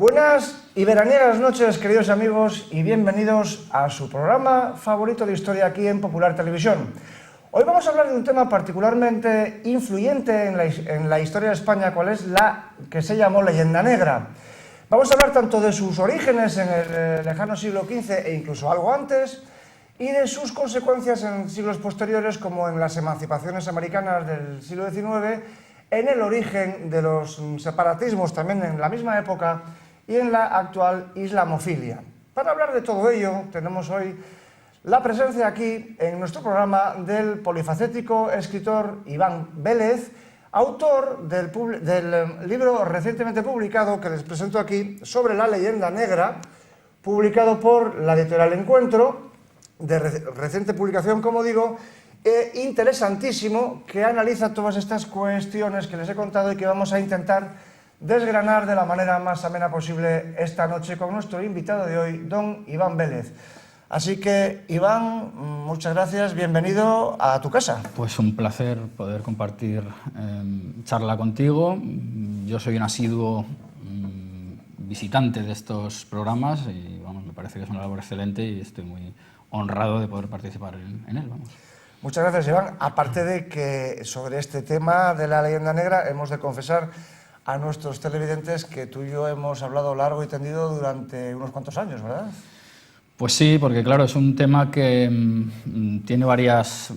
Buenas y veraniegas noches, queridos amigos, y bienvenidos a su programa favorito de historia aquí en Popular Televisión. Hoy vamos a hablar de un tema particularmente influyente en la historia de España, cual es la que se llamó Leyenda Negra. Vamos a hablar tanto de sus orígenes en el lejano siglo XV e incluso algo antes, y de sus consecuencias en siglos posteriores, como en las emancipaciones americanas del siglo XIX, en el origen de los separatismos también en la misma época y en la actual islamofilia. Para hablar de todo ello, tenemos hoy la presencia aquí en nuestro programa del polifacético escritor Iván Vélez, autor del libro recientemente publicado que les presento aquí sobre la Leyenda Negra, publicado por la editorial Encuentro, de reciente publicación, como digo, interesantísimo, que analiza todas estas cuestiones que les he contado y que vamos a intentar desgranar de la manera más amena posible esta noche con nuestro invitado de hoy, don Iván Vélez. Así que, Iván, muchas gracias, bienvenido a tu casa. Pues un placer poder compartir charla contigo. Yo soy un asiduo visitante de estos programas y vamos, me parece que es una labor excelente y estoy muy honrado de poder participar en él. Vamos. Muchas gracias, Iván. Aparte de que sobre este tema de la Leyenda Negra hemos de confesar a nuestros televidentes que tú y yo hemos hablado largo y tendido durante unos cuantos años, ¿verdad? Pues sí, porque claro, es un tema que tiene varias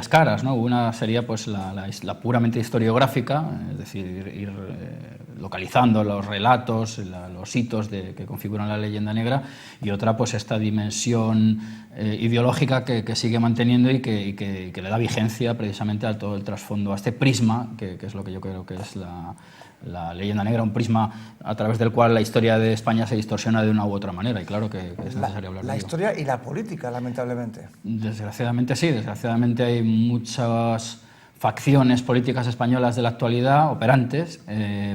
caras, ¿no? Una sería pues la puramente historiográfica, es decir, ir localizando los relatos, los hitos que configuran la Leyenda Negra, y otra pues esta dimensión ideológica que sigue manteniendo y que le da vigencia precisamente a todo el trasfondo, a este prisma, que es lo que yo creo que es la Leyenda Negra, un prisma a través del cual la historia de España se distorsiona de una u otra manera, y claro que es necesario hablar de ello. La historia y la política, lamentablemente. Desgraciadamente sí, desgraciadamente hay muchas facciones políticas españolas de la actualidad, operantes,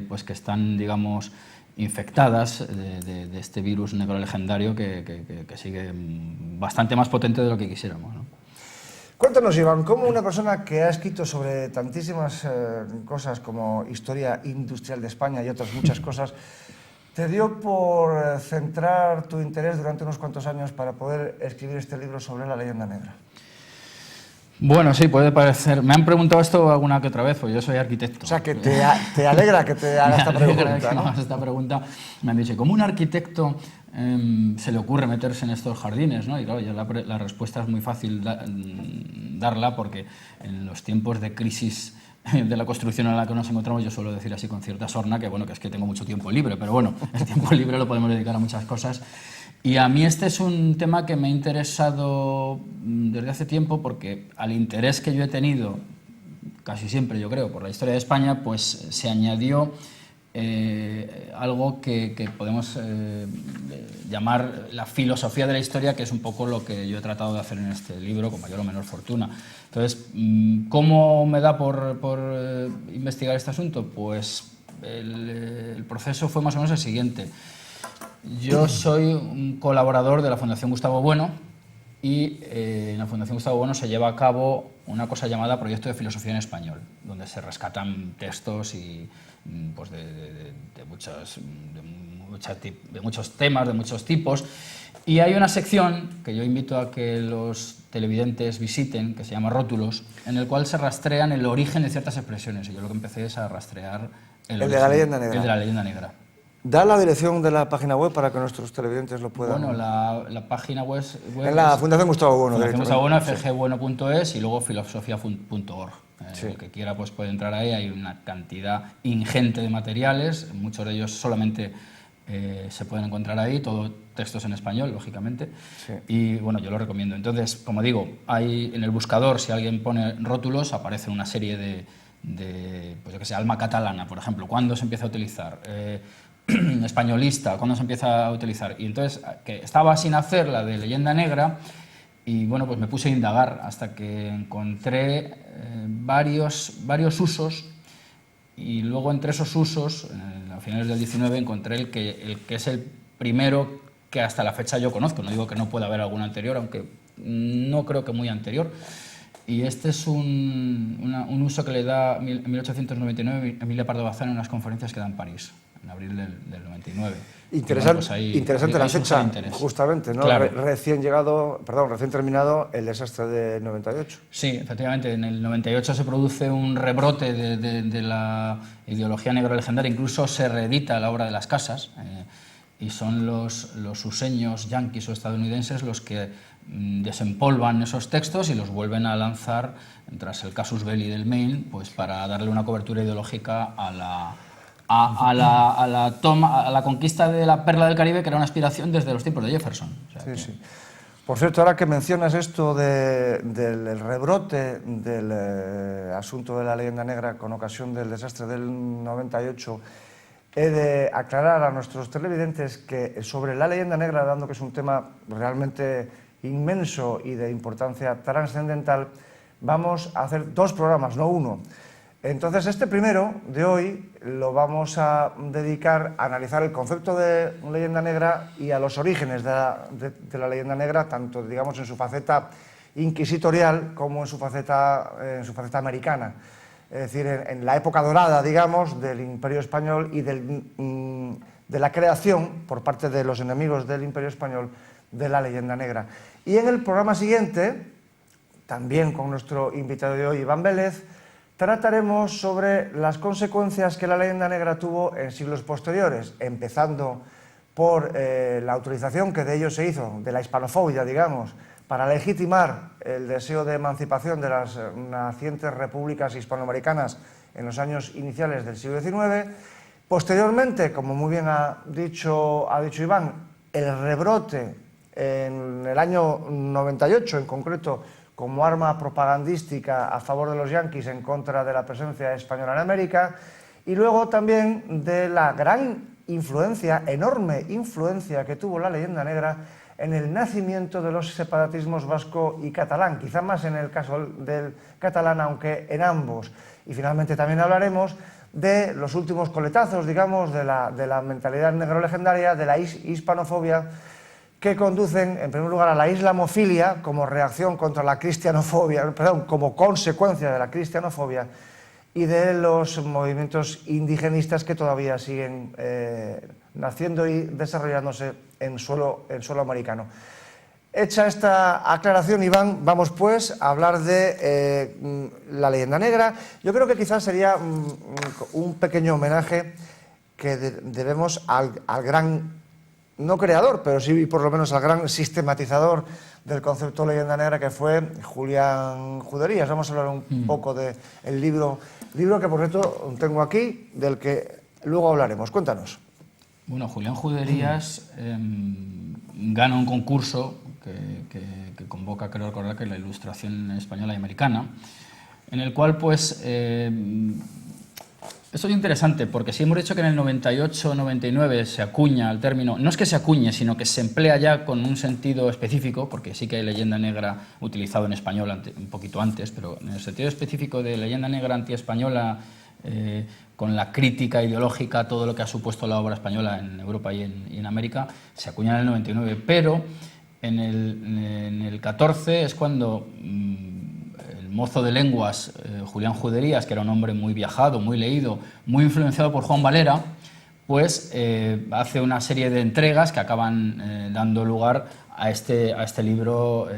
pues que están, digamos, infectadas de este virus negro legendario que sigue bastante más potente de lo que quisiéramos, ¿no? Cuéntanos, Iván, cómo una persona que ha escrito sobre tantísimas cosas como historia industrial de España y otras muchas cosas, te dio por centrar tu interés durante unos cuantos años para poder escribir este libro sobre la Leyenda Negra? Bueno, sí, puede parecer. Me han preguntado esto alguna que otra vez, pues yo soy arquitecto. O sea, que te alegra que te haga esta pregunta, ¿no? Esta pregunta me han dicho, ¿cómo un arquitecto se le ocurre meterse en estos jardines, ¿no? Y claro, ya la respuesta es muy fácil darla, porque en los tiempos de crisis de la construcción en la que nos encontramos, yo suelo decir así con cierta sorna que, bueno, que es que tengo mucho tiempo libre, pero bueno, el tiempo libre lo podemos dedicar a muchas cosas. Y a mí este es un tema que me ha interesado desde hace tiempo, porque al interés que yo he tenido, casi siempre yo creo, por la historia de España, pues se añadió algo que podemos llamar la filosofía de la historia, que es un poco lo que yo he tratado de hacer en este libro, con mayor o menor fortuna. Entonces, ¿cómo me da por investigar este asunto? Pues el proceso fue más o menos el siguiente. Yo soy un colaborador de la Fundación Gustavo Bueno y en la Fundación Gustavo Bueno se lleva a cabo una cosa llamada Proyecto de Filosofía en Español, donde se rescatan textos y, pues de muchos temas, de muchos tipos. Y hay una sección que yo invito a que los televidentes visiten, que se llama Rótulos, en el cual se rastrean el origen de ciertas expresiones. Y yo lo que empecé es a rastrear el de la Leyenda Negra. El de la Leyenda Negra. Da la dirección de la página web para que nuestros televidentes lo puedan... Bueno, la página web en la Fundación Gustavo Bueno. Fundación Gustavo Bueno, fgbueno.es, y luego filosofia.org. Sí. El que quiera pues puede entrar ahí, hay una cantidad ingente de materiales, muchos de ellos solamente se pueden encontrar ahí, todo textos en español, lógicamente, sí. Y bueno, yo lo recomiendo. Entonces, como digo, hay en el buscador, si alguien pone rótulos, aparece una serie de pues yo que sé, alma catalana, por ejemplo, ¿cuándo se empieza a utilizar? Españolista, ¿cuándo se empieza a utilizar? Y entonces, que estaba sin hacer la de Leyenda Negra, y bueno, pues me puse a indagar hasta que encontré varios usos, y luego entre esos usos, a finales del 19, encontré el que es el primero que hasta la fecha yo conozco. No digo que no pueda haber algún anterior, aunque no creo que muy anterior. Y este es un uso que le da en 1899 Emilia Pardo Bazán en unas conferencias que da en París. en abril del 99. Interesante la fecha, justamente, ¿no? Claro. Recién terminado el desastre del 98. Sí, efectivamente, en el 98 se produce un rebrote de la ideología negrolegendaria, incluso se reedita la obra de Las Casas, y son los useños yanquis o estadounidenses los que desempolvan esos textos y los vuelven a lanzar tras el casus belli del Maine, pues para darle una cobertura ideológica a la conquista de la perla del Caribe, que era una aspiración desde los tiempos de Jefferson. O sea, sí. Por cierto, ahora que mencionas esto del rebrote del asunto de la leyenda negra con ocasión del desastre del 98, he de aclarar a nuestros televidentes que sobre la leyenda negra, dando que es un tema realmente inmenso y de importancia trascendental, vamos a hacer 2 programas, no 1. Entonces, este primero de hoy lo vamos a dedicar a analizar el concepto de leyenda negra y a los orígenes de la leyenda negra, tanto, digamos, en su faceta inquisitorial como en su faceta americana. Es decir, en la época dorada, digamos, del Imperio Español y de la creación, por parte de los enemigos del Imperio Español, de la leyenda negra. Y en el programa siguiente, también con nuestro invitado de hoy, Iván Vélez, trataremos sobre las consecuencias que la leyenda negra tuvo en siglos posteriores, empezando por la utilización que de ello se hizo, de la hispanofobia, digamos, para legitimar el deseo de emancipación de las nacientes repúblicas hispanoamericanas en los años iniciales del siglo XIX. Posteriormente, como muy bien ha dicho Iván, el rebrote en el año 98, en concreto, como arma propagandística a favor de los yanquis en contra de la presencia española en América, y luego también de la gran influencia, enorme influencia que tuvo la leyenda negra en el nacimiento de los separatismos vasco y catalán, quizá más en el caso del catalán, aunque en ambos. Y finalmente también hablaremos de los últimos coletazos, digamos, de la mentalidad negrolegendaria, de la hispanofobia, que conducen, en primer lugar, a la islamofilia como reacción contra la cristianofobia, como consecuencia de la cristianofobia, y de los movimientos indigenistas que todavía siguen naciendo y desarrollándose en suelo americano. Hecha esta aclaración, Iván, vamos pues a hablar de la leyenda negra. Yo creo que quizás sería un pequeño homenaje que debemos al gran, no creador, pero sí por lo menos al gran sistematizador del concepto de leyenda negra, que fue Julián Juderías. Vamos a hablar un poco del libro que por cierto tengo aquí, del que luego hablaremos. Cuéntanos. Bueno, Julián Juderías gana un concurso que convoca, creo recordar, que la Ilustración española y americana, en el cual, pues, esto es interesante, porque si hemos dicho que en el 98-99 se acuña el término, no es que se acuñe, sino que se emplea ya con un sentido específico, porque sí que hay leyenda negra utilizado en español un poquito antes, pero en el sentido específico de leyenda negra antiespañola, con la crítica ideológica a todo lo que ha supuesto la obra española en Europa y en América, se acuña en el 99, pero en el 14 es cuando el mozo de lenguas, Julián Juderías, que era un hombre muy viajado, muy leído, muy influenciado por Juan Valera, pues hace una serie de entregas que acaban dando lugar a este libro,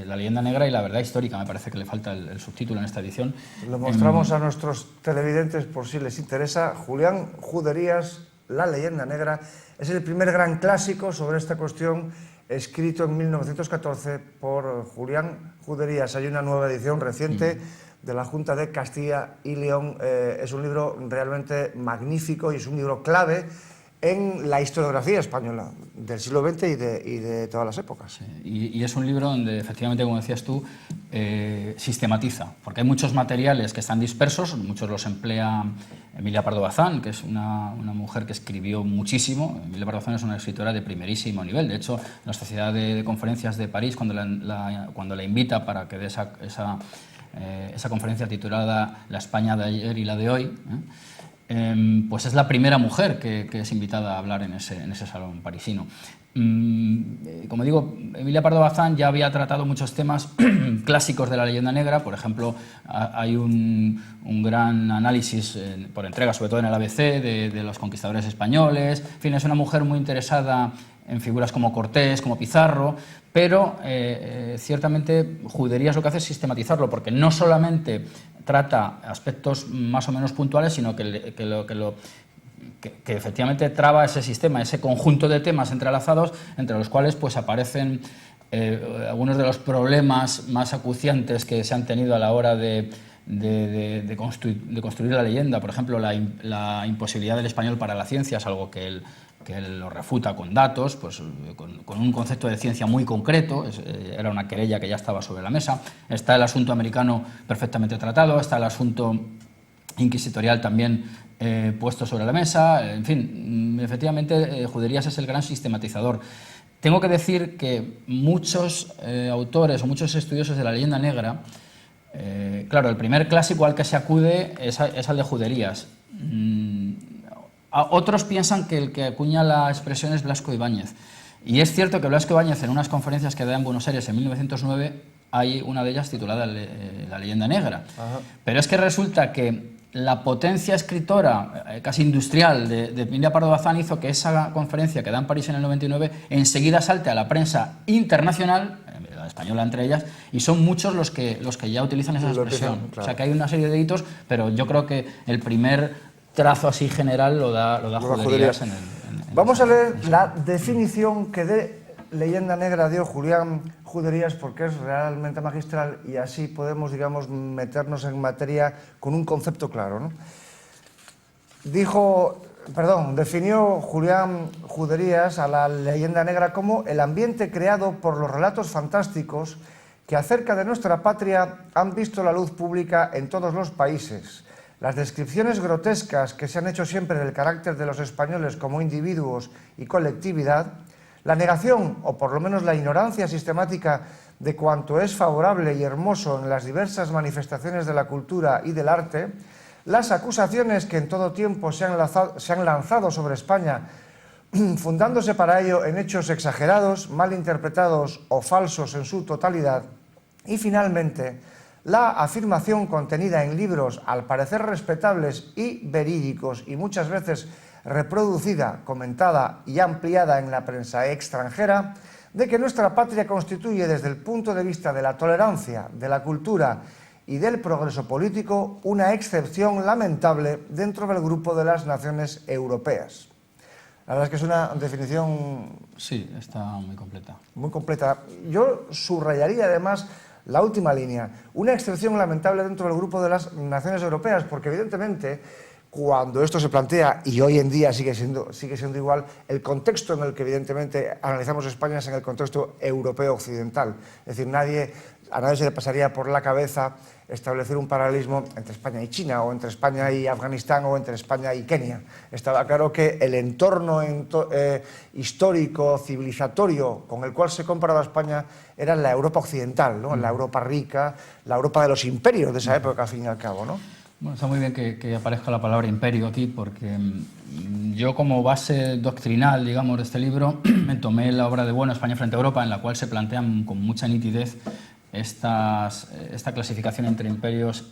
La leyenda negra y la verdad histórica. Me parece que le falta el subtítulo en esta edición. Lo mostramos a nuestros televidentes por si les interesa. Julián Juderías, La leyenda negra, es el primer gran clásico sobre esta cuestión, escrito en 1914 por Julián Juderías. Hay una nueva edición reciente de la Junta de Castilla y León. Es un libro realmente magnífico y es un libro clave en la historiografía española del siglo XX y de todas las épocas. Sí, y es un libro donde, efectivamente, como decías tú, sistematiza, porque hay muchos materiales que están dispersos, muchos los emplea Emilia Pardo Bazán, que es una mujer que escribió muchísimo. Emilia Pardo Bazán es una escritora de primerísimo nivel. De hecho, la Sociedad de Conferencias de París, cuando la invita para que dé esa conferencia titulada La España de ayer y la de hoy, pues es la primera mujer que es invitada a hablar en ese salón parisino. Como digo, Emilia Pardo Bazán ya había tratado muchos temas clásicos de la leyenda negra. Por ejemplo, hay un gran análisis por entrega, sobre todo en el ABC, de los conquistadores españoles. En fin, es una mujer muy interesada en figuras como Cortés, como Pizarro, pero ciertamente Juderías lo que hace es sistematizarlo, porque no solamente trata aspectos más o menos puntuales, sino que efectivamente traba ese sistema, ese conjunto de temas entrelazados, entre los cuales pues aparecen algunos de los problemas más acuciantes que se han tenido a la hora de construir la leyenda. Por ejemplo, la imposibilidad del español para la ciencia es algo que él lo refuta con datos, pues, con un concepto de ciencia muy concreto. Era una querella que ya estaba sobre la mesa. Está el asunto americano perfectamente tratado, está el asunto inquisitorial también puesto sobre la mesa. En fin, efectivamente, Juderías es el gran sistematizador. Tengo que decir que muchos autores o muchos estudiosos de la leyenda negra, claro, el primer clásico al que se acude es al de Juderías. Otros piensan que el que acuña la expresión es Blasco Ibáñez. Y es cierto que Blasco Ibáñez, en unas conferencias que da en Buenos Aires en 1909, hay una de ellas titulada La leyenda negra. Ajá. Pero es que resulta que la potencia escritora, casi industrial, de Emilia Pardo Bazán hizo que esa conferencia que da en París en el 99 enseguida salte a la prensa internacional, la española entre ellas, y son muchos los que ya utilizan esa expresión. Claro. O sea que hay una serie de hitos, pero yo creo que el primer trazo así general lo da Juderías. Vamos a leer la definición que de leyenda negra dio Julián Juderías, porque es realmente magistral y así podemos, digamos, meternos en materia con un concepto claro, ¿no? Definió Julián Juderías a la leyenda negra como el ambiente creado por los relatos fantásticos que acerca de nuestra patria han visto la luz pública en todos los países. Las descripciones grotescas que se han hecho siempre del carácter de los españoles como individuos y colectividad, la negación, o por lo menos la ignorancia sistemática de cuanto es favorable y hermoso en las diversas manifestaciones de la cultura y del arte, las acusaciones que en todo tiempo se han lanzado sobre España, fundándose para ello en hechos exagerados, mal interpretados o falsos en su totalidad, y finalmente la afirmación contenida en libros al parecer respetables y verídicos y muchas veces reproducida, comentada y ampliada en la prensa extranjera, de que nuestra patria constituye desde el punto de vista de la tolerancia, de la cultura y del progreso político una excepción lamentable dentro del grupo de las naciones europeas. La verdad es que es una definición... Sí, está muy completa. Muy completa. Yo subrayaría además la última línea, una excepción lamentable dentro del grupo de las naciones europeas, porque evidentemente cuando esto se plantea, y hoy en día sigue siendo igual, el contexto en el que evidentemente analizamos España es en el contexto europeo occidental. Es decir, a nadie se le pasaría por la cabeza establecer un paralelismo entre España y China, o entre España y Afganistán, o entre España y Kenia. Estaba claro que el entorno histórico, civilizatorio, con el cual se comparaba España, era la Europa occidental, ¿no? La Europa rica, la Europa de los imperios de esa época, al fin y al cabo, ¿no? Bueno, está muy bien que aparezca la palabra imperio aquí, porque yo, como base doctrinal, digamos, de este libro, me tomé la obra de Bueno, España frente a Europa, en la cual se plantean con mucha nitidez esta clasificación entre imperios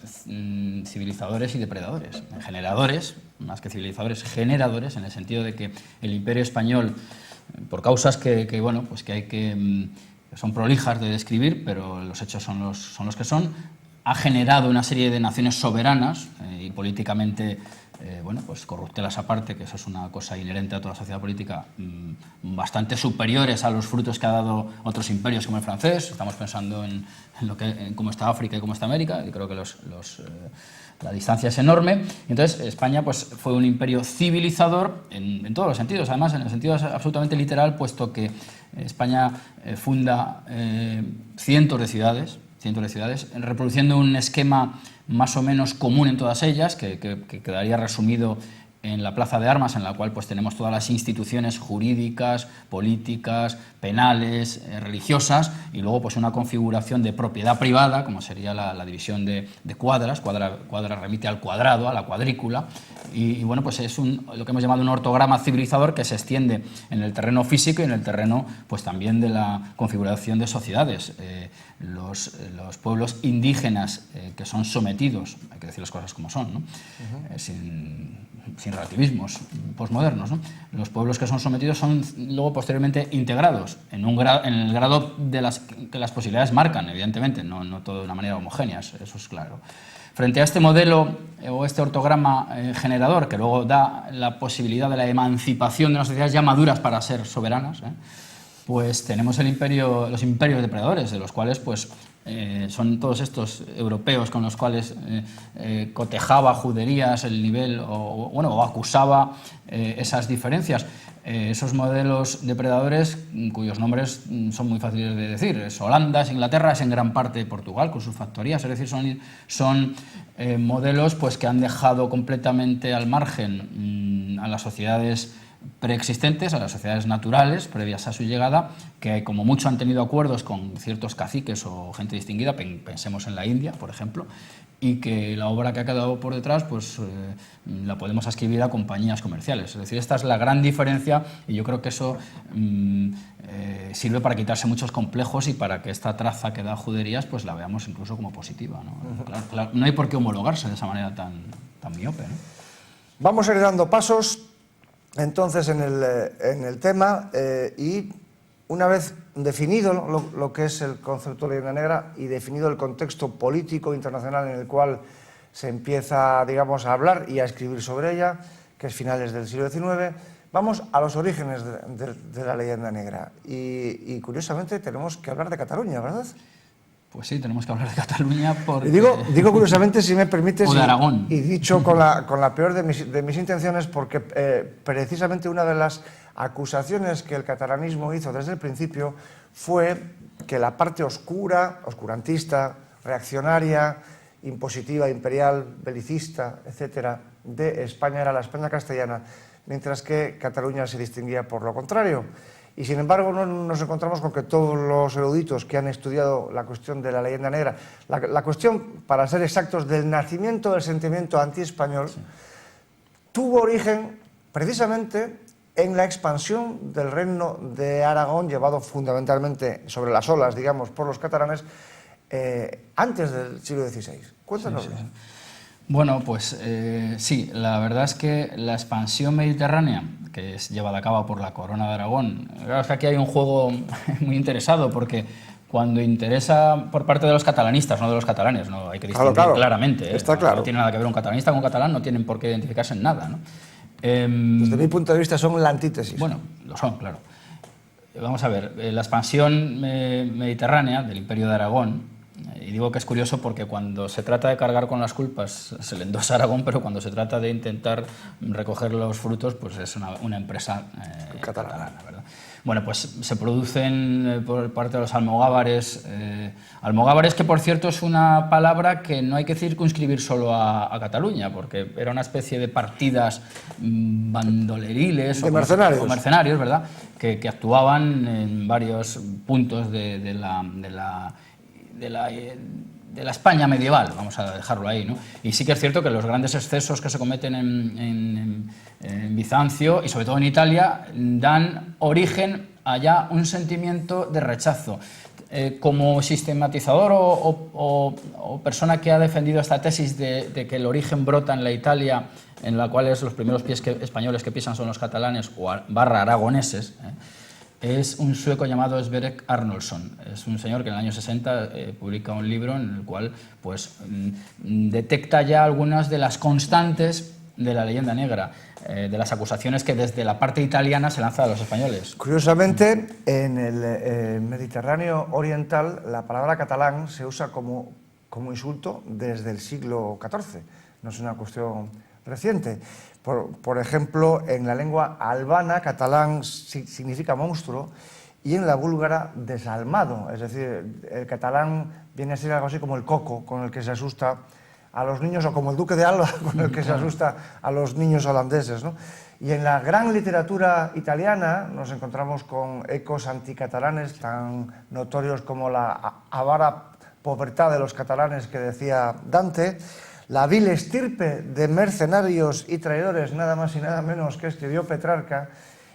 civilizadores y depredadores. Generadores, más que civilizadores, generadores, en el sentido de que el imperio español, por causas que son prolijas de describir, pero los hechos son los que son, ha generado una serie de naciones soberanas y políticamente pues corruptelas aparte, que eso es una cosa inherente a toda sociedad política, bastante superiores a los frutos que ha dado otros imperios como el francés. Estamos pensando en cómo está África y cómo está América, y creo que la distancia es enorme. Entonces, España pues, fue un imperio civilizador en todos los sentidos, además en el sentido absolutamente literal, puesto que España funda cientos de ciudades, reproduciendo un esquema más o menos común en todas ellas, que quedaría resumido en la Plaza de Armas, en la cual pues tenemos todas las instituciones jurídicas, políticas, penales, religiosas, y luego pues una configuración de propiedad privada, como sería la división de cuadras. Cuadra remite al cuadrado, a la cuadrícula, y bueno, pues es lo que hemos llamado un ortograma civilizador que se extiende en el terreno físico y en el terreno pues también de la configuración de sociedades. Los pueblos indígenas que son sometidos, hay que decir las cosas como son, ¿no? Sin relativismos posmodernos, ¿no? Los pueblos que son sometidos son luego posteriormente integrados en el grado que las posibilidades marcan, evidentemente, no todo de una manera homogénea, eso es claro. Frente a este modelo o este ortograma generador, que luego da la posibilidad de la emancipación de las sociedades ya maduras para ser soberanas, pues tenemos los imperios depredadores, de los cuales pues, son todos estos europeos con los cuales cotejaba juderías el nivel o acusaba esas diferencias. Esos modelos depredadores cuyos nombres son muy fáciles de decir. Es Holanda, es Inglaterra, es en gran parte Portugal con sus factorías. Es decir, son modelos pues, que han dejado completamente al margen a las sociedades preexistentes, a las sociedades naturales previas a su llegada, que como mucho han tenido acuerdos con ciertos caciques o gente distinguida, pensemos en la India, por ejemplo, y que la obra que ha quedado por detrás pues, la podemos ascribir a compañías comerciales. Es decir, esta es la gran diferencia y yo creo que eso sirve para quitarse muchos complejos y para que esta traza que da Juderías pues, la veamos incluso como positiva, ¿no? Claro, no hay por qué homologarse de esa manera tan miope, ¿no? Vamos a ir dando pasos entonces en el tema y una vez definido lo que es el concepto de leyenda negra y definido el contexto político internacional en el cual se empieza, digamos, a hablar y a escribir sobre ella, que es finales del siglo XIX, vamos a los orígenes de la leyenda negra. Y curiosamente tenemos que hablar de Cataluña, ¿verdad? Pues sí, tenemos que hablar de Cataluña porque... Y digo curiosamente, si me permites, o de Aragón. Y dicho con la peor de mis intenciones, porque precisamente una de las acusaciones que el catalanismo hizo desde el principio fue que la parte oscura, oscurantista, reaccionaria, impositiva, imperial, belicista, etcétera, de España era la España castellana, mientras que Cataluña se distinguía por lo contrario. Y sin embargo no nos encontramos con que todos los eruditos que han estudiado la cuestión de la leyenda negra, la cuestión, para ser exactos, del nacimiento del sentimiento antiespañol, sí, tuvo origen precisamente en la expansión del reino de Aragón, llevado fundamentalmente sobre las olas, digamos, por los catalanes, antes del siglo XVI. Cuéntanos. Sí, sí. Bueno, pues sí, la verdad es que la expansión mediterránea, que es llevada a cabo por la Corona de Aragón, claro, es que aquí hay un juego muy interesado, porque cuando interesa por parte de los catalanistas, no de los catalanes, no hay que distinguir claramente. Está claro. No tiene nada que ver un catalanista con un catalán, no tienen por qué identificarse en nada, ¿no? Desde mi punto de vista son la antítesis. Bueno, lo son, claro. Vamos a ver, la expansión mediterránea del Imperio de Aragón, y digo que es curioso porque cuando se trata de cargar con las culpas se le endosa a Aragón, pero cuando se trata de intentar recoger los frutos, pues es una empresa catalana, ¿verdad? Bueno, pues se producen por parte de los almogávares, almogávares que por cierto es una palabra que no hay que circunscribir solo a Cataluña, porque era una especie de partidas bandoleriles o mercenarios, ¿verdad? Que actuaban en varios puntos de la España medieval, vamos a dejarlo ahí, ¿no? Y sí que es cierto que los grandes excesos que se cometen en Bizancio y sobre todo en Italia dan origen a ya un sentimiento de rechazo. Como sistematizador o persona que ha defendido esta tesis de que el origen brota en la Italia, en la cual los primeros pies españoles que pisan son los catalanes o barra aragoneses, es un sueco llamado Sverker Arnoldsson. Es un señor que en el año 60 publica un libro en el cual pues, detecta ya algunas de las constantes de la leyenda negra, de las acusaciones que desde la parte italiana se lanza a los españoles. Curiosamente, en el Mediterráneo oriental la palabra catalán se usa como insulto desde el siglo XIV. No es una cuestión reciente. Por ejemplo, en la lengua albana, catalán significa monstruo, y en la búlgara, desalmado. Es decir, el catalán viene a ser algo así como el coco, con el que se asusta a los niños, o como el Duque de Alba, con el que se asusta a los niños holandeses, ¿no? Y en la gran literatura italiana nos encontramos con ecos anticatalanes tan notorios como la avara pobreza de los catalanes que decía Dante, la vil estirpe de mercenarios y traidores, nada más y nada menos, que escribió Petrarca.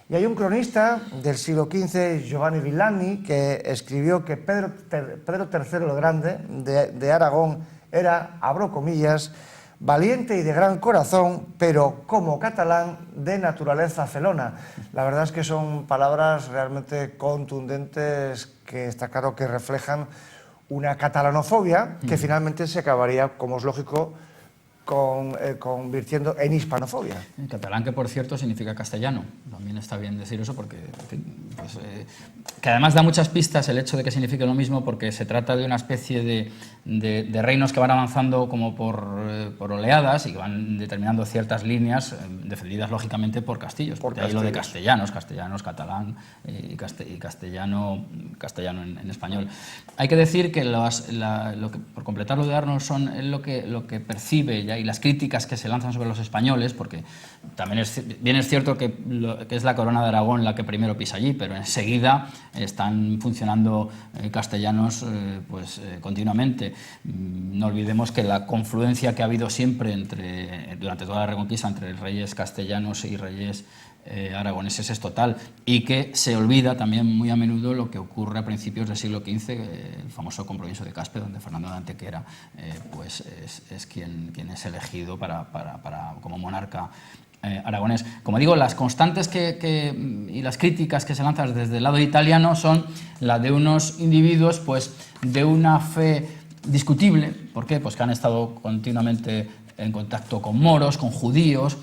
Y hay un cronista del siglo XV, Giovanni Villani, que escribió que Pedro III el Grande de Aragón era, abro comillas, valiente y de gran corazón, pero como catalán de naturaleza felona. La verdad es que son palabras realmente contundentes que está claro que reflejan una catalanofobia que finalmente se acabaría, como es lógico, convirtiendo en hispanofobia. En catalán, que por cierto significa castellano. También está bien decir eso porque, en fin, pues, que además da muchas pistas el hecho de que signifique lo mismo, porque se trata de una especie de reinos que van avanzando como por oleadas y que van determinando ciertas líneas defendidas lógicamente por castillos. Porque ahí lo de castellanos, catalán y castellano en español. Hay que decir que, por completar lo de Arnolfsson, lo que percibe ya y las críticas que se lanzan sobre los españoles, porque también bien es cierto que es la corona de Aragón la que primero pisa allí, pero enseguida están funcionando castellanos continuamente. No olvidemos que la confluencia que ha habido siempre durante toda la Reconquista entre reyes castellanos y reyes aragoneses es total, y que se olvida también muy a menudo lo que ocurre a principios del siglo XV, el famoso compromiso de Caspe, donde Fernando de Antequera es quien es elegido como monarca aragonés. Como digo, las constantes y las críticas que se lanzan desde el lado italiano son la de unos individuos de una fe discutible. ¿Por qué? Pues que han estado continuamente en contacto con moros, con judíos,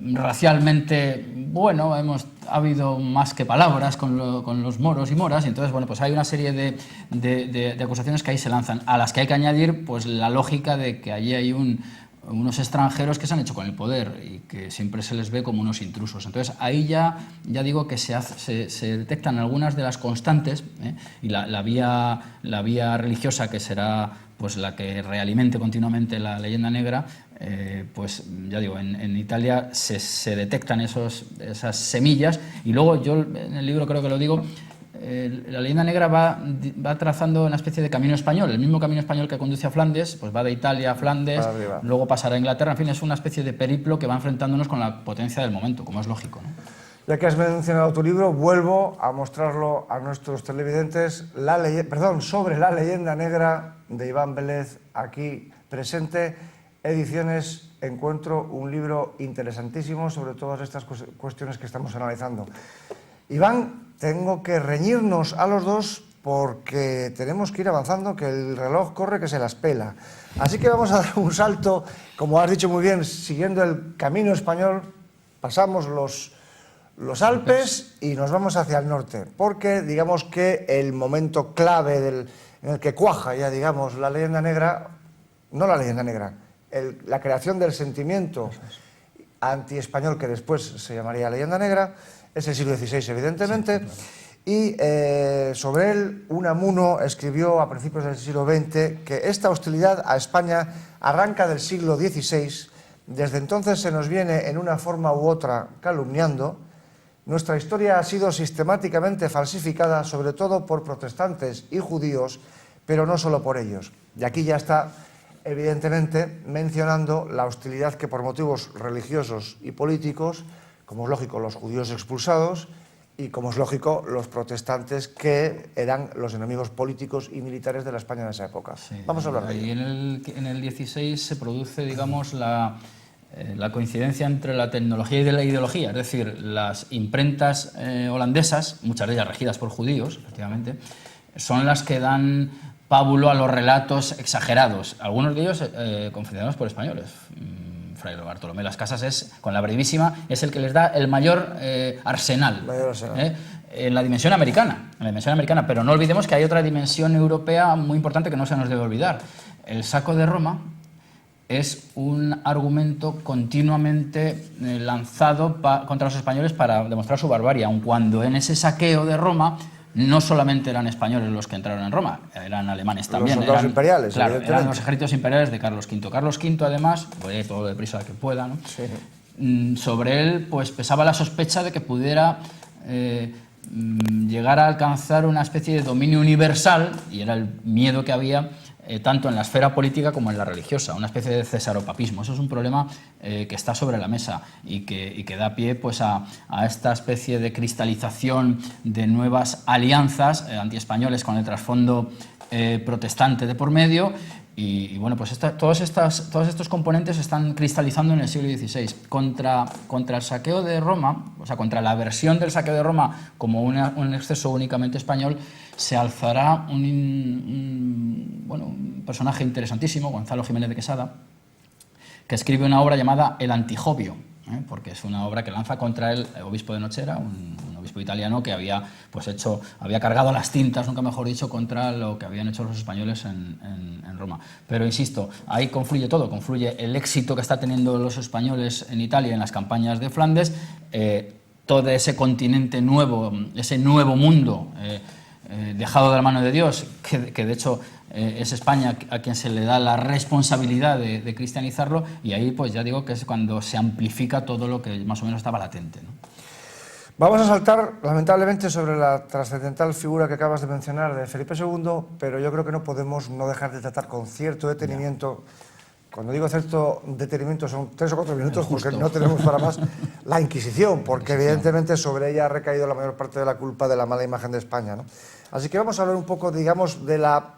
racialmente, bueno, ha habido más que palabras con los moros y moras, y entonces, bueno, pues hay una serie de acusaciones que ahí se lanzan, a las que hay que añadir pues la lógica de que allí hay unos extranjeros que se han hecho con el poder y que siempre se les ve como unos intrusos. Entonces ahí ya digo que se detectan algunas de las constantes, y la vía religiosa, que será pues la que realimente continuamente la leyenda negra, pues ya digo, en Italia se detectan esas semillas, y luego yo en el libro creo que lo digo, la leyenda negra va trazando una especie de camino español, el mismo camino español que conduce a Flandes, pues va de Italia a Flandes, luego pasará a Inglaterra, en fin, es una especie de periplo que va enfrentándonos con la potencia del momento, como es lógico, ¿no? Ya que has mencionado tu libro, vuelvo a mostrarlo a nuestros televidentes, sobre la leyenda negra de Iván Vélez, aquí presente, Ediciones Encuentro, un libro interesantísimo sobre todas estas cuestiones que estamos analizando. Iván, tengo que reñirnos a los dos porque tenemos que ir avanzando, que el reloj corre, que se las pela. Así que vamos a dar un salto, como has dicho muy bien, siguiendo el camino español, pasamos los Alpes y nos vamos hacia el norte, porque digamos que el momento clave en el que cuaja ya, digamos, la leyenda negra, no la leyenda negra, la creación del sentimiento anti-español, que después se llamaría leyenda negra, es el siglo XVI, evidentemente, y sobre él Unamuno escribió a principios del siglo XX que esta hostilidad a España arranca del siglo XVI, desde entonces se nos viene en una forma u otra calumniando. Nuestra historia ha sido sistemáticamente falsificada, sobre todo por protestantes y judíos, pero no solo por ellos. Y aquí ya está, evidentemente, mencionando la hostilidad que por motivos religiosos y políticos, como es lógico, los judíos expulsados, y como es lógico, los protestantes, que eran los enemigos políticos y militares de la España de esa época. Sí, vamos a hablar de ello. En el 16 se produce, digamos, la coincidencia entre la tecnología y la ideología, es decir, las imprentas holandesas, muchas de ellas regidas por judíos, efectivamente, son las que dan pábulo a los relatos exagerados, algunos de ellos confeccionados por españoles. Fray Bartolomé Las Casas con la brevísima, es el que les da el mayor arsenal. En la dimensión americana, pero no olvidemos que hay otra dimensión europea muy importante que no se nos debe olvidar. El saco de Roma es un argumento continuamente lanzado contra los españoles para demostrar su barbarie, aun cuando en ese saqueo de Roma no solamente eran españoles los que entraron en Roma, eran alemanes también. Los soldados imperiales, claro, eran los ejércitos imperiales de Carlos V. Carlos V, además, voy a ir todo deprisa que pueda, ¿no? Sí. Sobre él pues pesaba la sospecha de que pudiera llegar a alcanzar una especie de dominio universal, y era el miedo que había tanto en la esfera política como en la religiosa, una especie de cesaropapismo. Eso es un problema que está sobre la mesa y que da pie pues, a esta especie de cristalización de nuevas alianzas antiespañoles con el trasfondo protestante de por medio. Y bueno, pues todos estos componentes se están cristalizando en el siglo XVI. Contra el saqueo de Roma, o sea, contra la versión del saqueo de Roma como un exceso únicamente español, se alzará un personaje interesantísimo, Gonzalo Jiménez de Quesada, que escribe una obra llamada El Antijobio, porque es una obra que lanza contra el obispo de Nochera, un obispo italiano que había cargado las tintas, nunca mejor dicho, contra lo que habían hecho los españoles en Roma. Pero insisto, ahí confluye todo, confluye el éxito que está teniendo los españoles en Italia en las campañas de Flandes, todo ese continente nuevo, ese nuevo mundo dejado de la mano de Dios, que de hecho es España a quien se le da la responsabilidad de cristianizarlo, y ahí pues ya digo que es cuando se amplifica todo lo que más o menos estaba latente, ¿no? Vamos a saltar, lamentablemente, sobre la trascendental figura que acabas de mencionar de Felipe II, pero yo creo que no podemos no dejar de tratar con cierto detenimiento. Cuando digo cierto detenimiento son 3 o 4 minutos, porque no tenemos para más, la Inquisición, porque evidentemente sobre ella ha recaído la mayor parte de la culpa de la mala imagen de España, ¿no? Así que vamos a hablar un poco, digamos, de la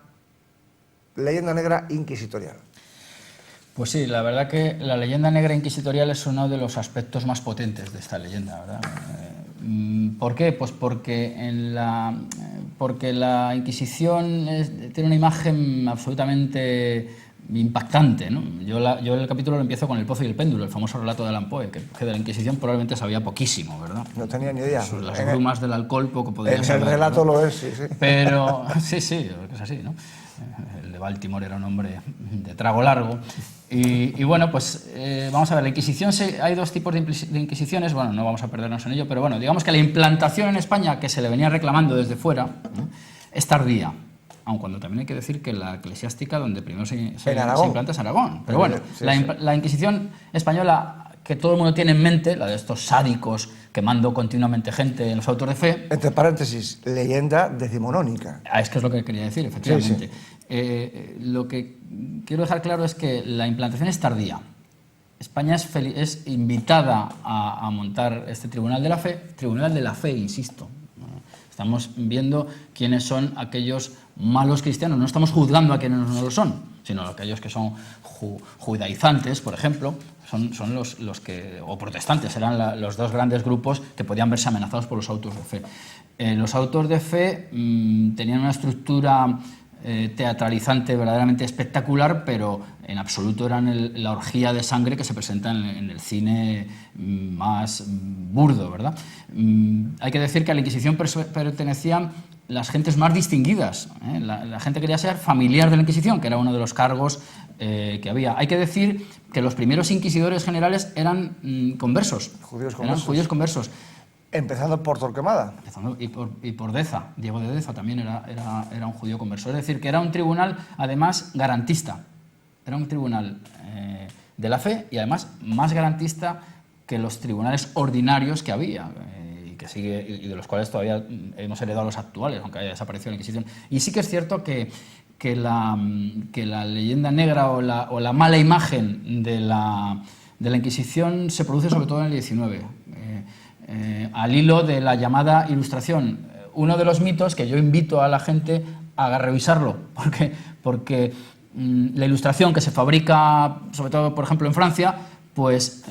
leyenda negra inquisitorial. Pues sí, la verdad que la leyenda negra inquisitorial es uno de los aspectos más potentes de esta leyenda, ¿verdad? ¿Por qué? Pues porque la Inquisición tiene una imagen absolutamente impactante, ¿no? Yo el capítulo lo empiezo con El pozo y el péndulo, el famoso relato de Allan Poe, que de la Inquisición probablemente sabía poquísimo, ¿verdad? No tenía ni idea. Las brumas del alcohol poco podía saber. En el relato, ¿no? Lo es, sí, sí. Pero sí, es así, ¿no? El de Baltimore era un hombre de trago largo. Y bueno, pues vamos a ver, la Inquisición, hay 2 tipos de Inquisiciones, bueno, no vamos a perdernos en ello, pero bueno, digamos que la implantación en España, que se le venía reclamando desde fuera, ¿no?, es tardía, aun cuando también hay que decir que la eclesiástica donde primero se implanta es Aragón. Pero bueno, sí, la Inquisición española, que todo el mundo tiene en mente, la de estos sádicos quemando continuamente gente en los autos de fe. Entre paréntesis, leyenda decimonónica. Es que es lo que quería decir, efectivamente. Sí, sí. Lo que quiero dejar claro es que la implantación es tardía. España es invitada a montar este Tribunal de la Fe, insisto. Estamos viendo quiénes son aquellos malos cristianos, no estamos juzgando a quienes no lo son, sino aquellos que son judaizantes, por ejemplo, son los que, o protestantes, eran los 2 grandes grupos que podían verse amenazados por los autos de fe. Los autos de fe tenían una estructura teatralizante verdaderamente espectacular, pero en absoluto eran la orgía de sangre que se presenta en el cine más burdo, ¿verdad? Hay que decir que a la Inquisición pertenecían las gentes más distinguidas, ¿eh? La gente quería ser familiar de la Inquisición, que era uno de los cargos que había. Hay que decir que los primeros inquisidores generales eran conversos. Judíos conversos. Eran judíos conversos. Empezando por Torquemada. Y por Deza. Diego de Deza también era un judío converso. Es decir, que era un tribunal, además, garantista. Era un tribunal de la fe y, además, más garantista que los tribunales ordinarios que había y de los cuales todavía hemos heredado los actuales, aunque haya desaparecido la Inquisición. Y sí que es cierto que la leyenda negra o la mala imagen de la Inquisición se produce sobre todo en el XIX. Al hilo de la llamada Ilustración. Uno de los mitos que yo invito a la gente a revisarlo, porque la Ilustración que se fabrica, sobre todo, por ejemplo, en Francia, pues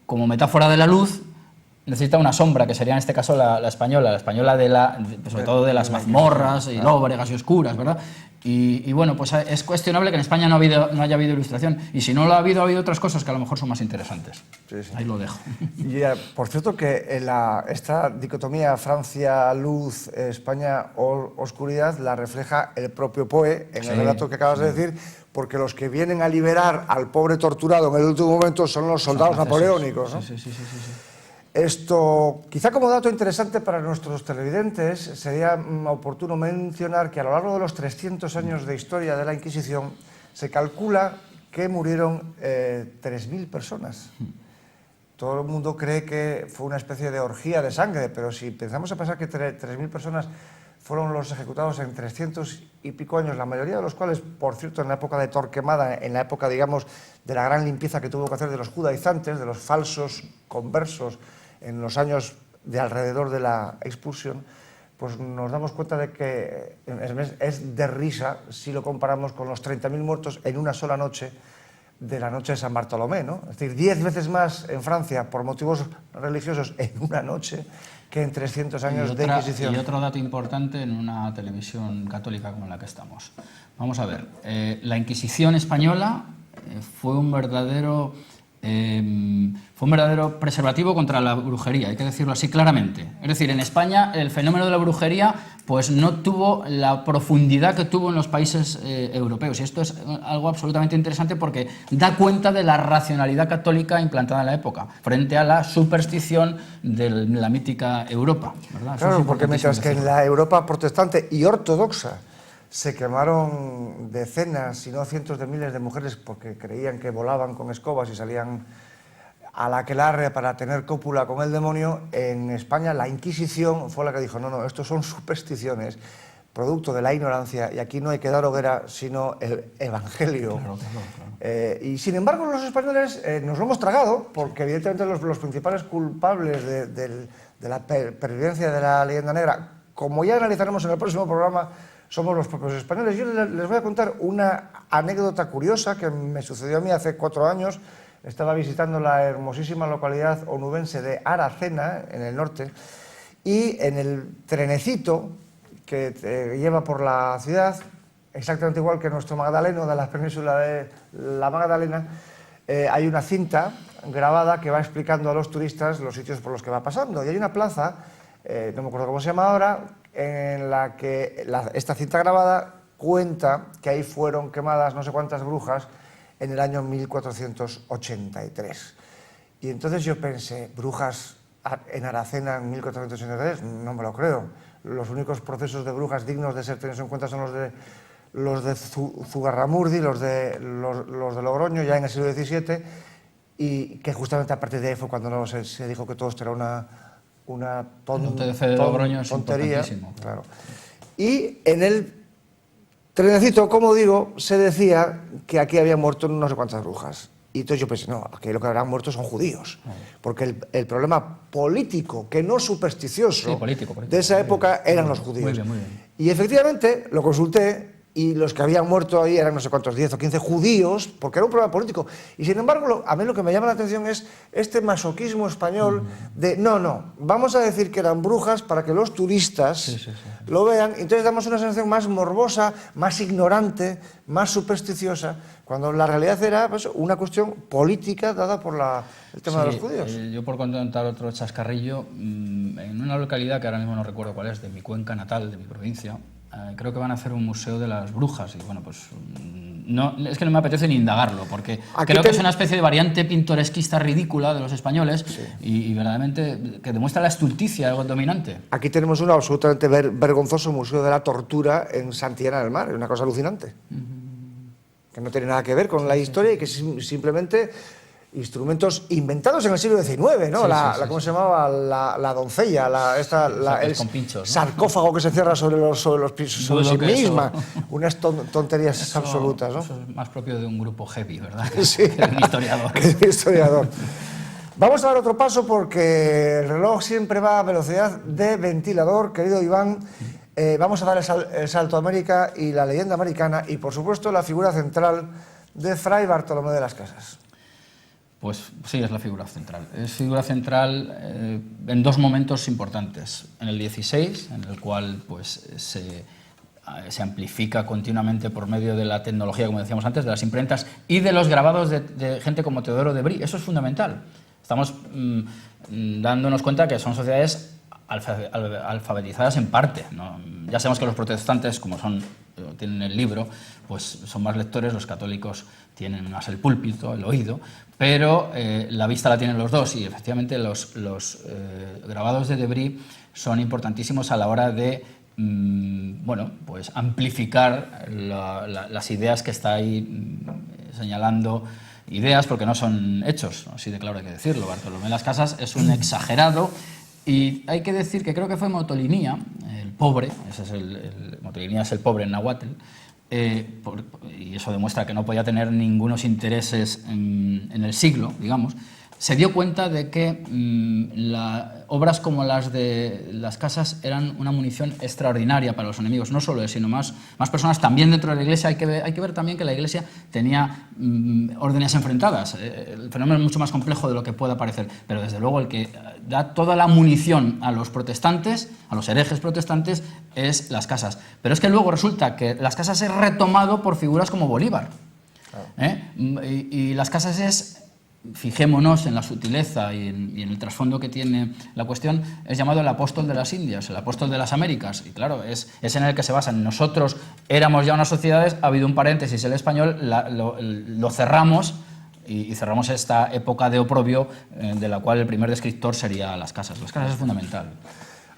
como metáfora de la luz, necesita una sombra, que sería en este caso la española sobre todo de las mazmorras y lóbregas y oscuras, ¿verdad? Y bueno, pues es cuestionable que en España no haya habido Ilustración, y si no lo ha habido otras cosas que a lo mejor son más interesantes. Sí. Ahí lo dejo. Y por cierto que esta dicotomía Francia-luz, España-oscuridad la refleja el propio Poe en el relato que acabas de decir, porque los que vienen a liberar al pobre torturado en el último momento son los soldados napoleónicos, ¿no? Sí. Esto, quizá como dato interesante para nuestros televidentes, sería oportuno mencionar que a lo largo de los 300 años de historia de la Inquisición se calcula que murieron 3.000 personas. Todo el mundo cree que fue una especie de orgía de sangre, pero si pensamos a pensar que 3.000 personas fueron los ejecutados en 300 y pico años, la mayoría de los cuales, por cierto, en la época de Torquemada, en la época, digamos, de la gran limpieza que tuvo que hacer de los judaizantes, de los falsos conversos, en los años de alrededor de la expulsión, pues nos damos cuenta de que es de risa si lo comparamos con los 30.000 muertos en una sola noche de la noche de San Bartolomé, ¿no? Es decir, 10 veces más en Francia por motivos religiosos en una noche que en 300 años de Inquisición. Y otro dato importante en una televisión católica como la que estamos. Vamos a ver, la Inquisición española fue un verdadero preservativo contra la brujería, hay que decirlo así claramente. Es decir, en España el fenómeno de la brujería pues no tuvo la profundidad que tuvo en los países europeos. Y esto es algo absolutamente interesante porque da cuenta de la racionalidad católica implantada en la época, frente a la superstición de la mítica Europa, ¿verdad? Claro, porque mientras que en la Europa protestante y ortodoxa se quemaron decenas, si no cientos de miles de mujeres porque creían que volaban con escobas y salían a la aquelarre para tener cópula con el demonio, en España la Inquisición fue la que dijo, no, estos son supersticiones, producto de la ignorancia, y aquí no hay que dar hoguera, sino el Evangelio. Claro. Y sin embargo los españoles nos lo hemos tragado, porque evidentemente los principales culpables de la pervivencia de la leyenda negra, como ya analizaremos en el próximo programa, somos los propios españoles. Yo les voy a contar una anécdota curiosa que me sucedió a mí hace 4 años. Estaba visitando la hermosísima localidad onubense de Aracena, en el norte, y en el trenecito que te lleva por la ciudad, exactamente igual que nuestro Magdaleno de la península de la Magdalena, hay una cinta grabada que va explicando a los turistas los sitios por los que va pasando. Y hay una plaza, no me acuerdo cómo se llama ahora, en la que esta cinta grabada cuenta que ahí fueron quemadas no sé cuántas brujas en el año 1483. Y entonces yo pensé, brujas en Aracena en 1483, no me lo creo. Los únicos procesos de brujas dignos de ser tenidos en cuenta son los de Zugarramurdi, los de Logroño, ya en el siglo XVII, y que justamente a partir de ahí fue cuando se dijo que todo esto era una tontería. Claro. Y en el trenecito, como digo, se decía que aquí habían muerto no sé cuántas brujas. Y entonces yo pensé, no, aquí lo que habrán muerto son judíos. Porque el problema político, que no supersticioso, sí, político, de esa época eran los judíos. Muy bien, muy bien. Y efectivamente lo consulté, y los que habían muerto ahí eran no sé cuántos, 10 o 15 judíos, porque era un problema político. Y sin embargo, a mí lo que me llama la atención es este masoquismo español de, no, vamos a decir que eran brujas para que los turistas lo vean, entonces damos una sensación más morbosa, más ignorante, más supersticiosa, cuando la realidad era pues, una cuestión política dada por el tema de los judíos. Yo por contar otro chascarrillo, en una localidad que ahora mismo no recuerdo cuál es, de mi cuenca natal, de mi provincia, creo que van a hacer un museo de las brujas y bueno, pues no, es que no me apetece ni indagarlo porque creo que es una especie de variante pintoresquista ridícula de los españoles y verdaderamente que demuestra la estulticia dominante. Aquí tenemos un absolutamente vergonzoso museo de la tortura en Santillana del Mar, es una cosa alucinante, que no tiene nada que ver con la historia y que simplemente instrumentos inventados en el siglo XIX, ¿no? ¿Cómo se llamaba? La doncella, el sarcófago que se cierra sobre sí misma. Unas tonterías absolutas, ¿no? Eso es más propio de un grupo heavy, ¿verdad? Sí. Que un historiador. Que historiador. Vamos a dar otro paso porque el reloj siempre va a velocidad de ventilador, querido Iván. Vamos a dar el salto a América y la leyenda americana y, por supuesto, la figura central de Fray Bartolomé de las Casas. Pues sí, es la figura central. Es figura central en 2 momentos importantes. En el 16, en el cual pues, se amplifica continuamente por medio de la tecnología, como decíamos antes, de las imprentas y de los grabados de gente como Teodoro de Brie. Eso es fundamental. Estamos dándonos cuenta que son sociedades alfabetizadas en parte, ¿no? Ya sabemos que los protestantes, como tienen el libro, pues son más lectores, los católicos tienen más el púlpito, el oído, pero la vista la tienen los dos, y efectivamente los grabados de Debris son importantísimos a la hora de bueno, pues amplificar las ideas que está ahí señalando. Ideas, porque no son hechos, así de claro hay que decirlo. Bartolomé Las Casas es un exagerado, y hay que decir que creo que fue Motolinía, el pobre, Motolinía es el pobre en náhuatl, y eso demuestra que no podía tener ningunos intereses en el siglo, digamos. Se dio cuenta de que obras como las de Las Casas eran una munición extraordinaria para los enemigos, no solo él, sino más personas también dentro de la Iglesia. Hay que ver también que la Iglesia tenía órdenes enfrentadas. El fenómeno es mucho más complejo de lo que pueda parecer, pero desde luego el que da toda la munición a los protestantes, a los herejes protestantes, es Las Casas. Pero es que luego resulta que Las Casas es retomado por figuras como Bolívar. Y Las Casas es... Fijémonos en la sutileza y en el trasfondo que tiene la cuestión, es llamado el apóstol de las Indias, el apóstol de las Américas, y claro, es en el que se basan. Nosotros éramos ya unas sociedades, ha habido un paréntesis, el español lo cerramos, y cerramos esta época de oprobio, de la cual el primer descriptor sería Las Casas. Las Casas es fundamental.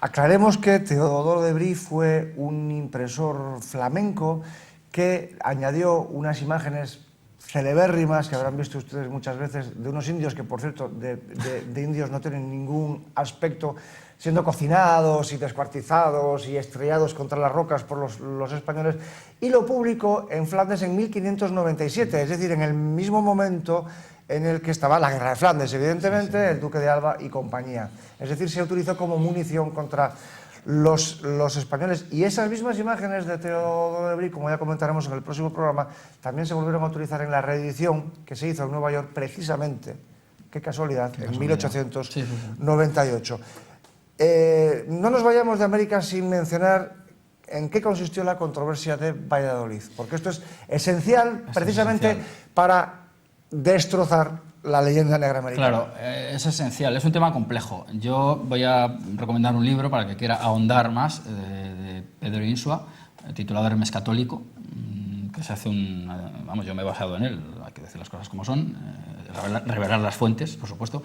Aclaremos que Teodoro de Bry fue un impresor flamenco que añadió unas imágenes celebérrimas que habrán visto ustedes muchas veces, de unos indios que, por cierto, de indios no tienen ningún aspecto, siendo cocinados y descuartizados y estrellados contra las rocas por los españoles, y lo publicó en Flandes en 1597, es decir, en el mismo momento en el que estaba la guerra de Flandes, evidentemente, el duque de Alba y compañía. Es decir, se utilizó como munición contra los españoles, y esas mismas imágenes de Teodoro de Bry, como ya comentaremos en el próximo programa, también se volvieron a utilizar en la reedición que se hizo en Nueva York precisamente, qué casualidad, en 1898. No nos vayamos de América sin mencionar en qué consistió la controversia de Valladolid, porque esto es esencial precisamente para destrozar la leyenda negra americana. Claro, es esencial, es un tema complejo. Yo voy a recomendar un libro para el que quiera ahondar más, de Pedro Insua, titulado Hermes Católico, que se hace vamos, yo me he basado en él, hay que decir las cosas como son, revelar las fuentes, por supuesto.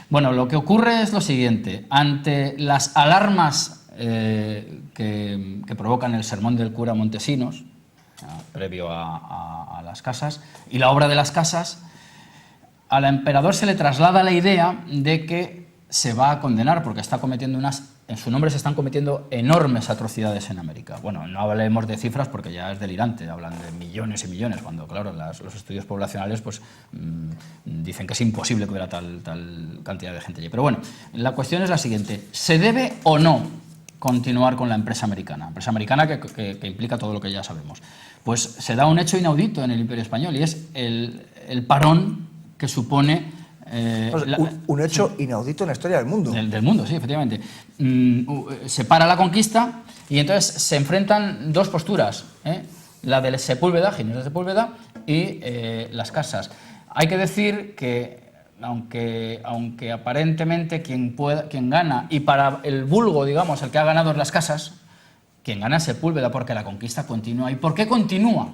Bueno, lo que ocurre es lo siguiente: ante las alarmas que provocan el sermón del cura Montesinos, previo a Las Casas, y la obra de Las Casas, al emperador se le traslada la idea de que se va a condenar porque está cometiendo en su nombre se están cometiendo enormes atrocidades en América. Bueno, no hablemos de cifras porque ya es delirante, hablan de millones y millones, cuando claro, los estudios poblacionales pues dicen que es imposible que hubiera tal cantidad de gente allí. Pero bueno, la cuestión es la siguiente: ¿se debe o no continuar con la empresa americana que implica todo lo que ya sabemos? Pues se da un hecho inaudito en el Imperio Español, y es el parón que supone... un hecho inaudito en la historia del mundo. Del mundo, sí, efectivamente. Se para la conquista y entonces se enfrentan dos posturas, la de Sepúlveda, Ginés de Sepúlveda, y Las Casas. Hay que decir que, aunque aparentemente quien gana, y para el vulgo, digamos, el que ha ganado es Las Casas, quien gana es Sepúlveda, porque la conquista continúa. ¿Y por qué continúa?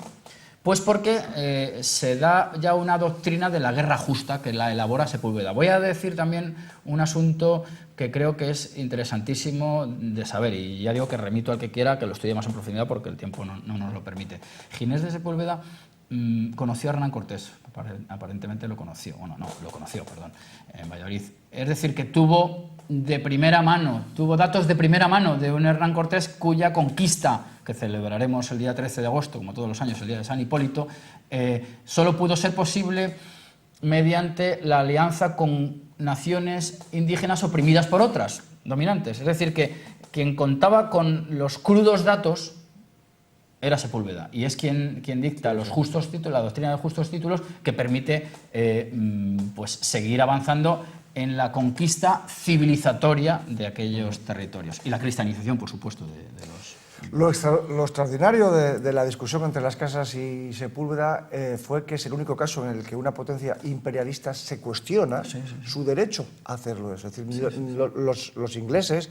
Pues porque se da ya una doctrina de la guerra justa que la elabora Sepúlveda. Voy a decir también un asunto que creo que es interesantísimo de saber, y ya digo que remito al que quiera que lo estudie más en profundidad porque el tiempo no nos lo permite. Ginés de Sepúlveda conoció a Hernán Cortés, aparentemente lo conoció, en Valladolid. Es decir, que tuvo datos de primera mano de un Hernán Cortés cuya conquista, que celebraremos el día 13 de agosto, como todos los años, el día de San Hipólito, solo pudo ser posible mediante la alianza con naciones indígenas oprimidas por otras, dominantes. Es decir, que quien contaba con los crudos datos era Sepúlveda, y es quien dicta los justos títulos, la doctrina de justos títulos, que permite pues seguir avanzando en la conquista civilizatoria de aquellos territorios, y la cristianización, por supuesto, de los... Lo extraordinario de la discusión entre Las Casas y Sepúlveda fue que es el único caso en el que una potencia imperialista se cuestiona su derecho a hacerlo. Es decir, los ingleses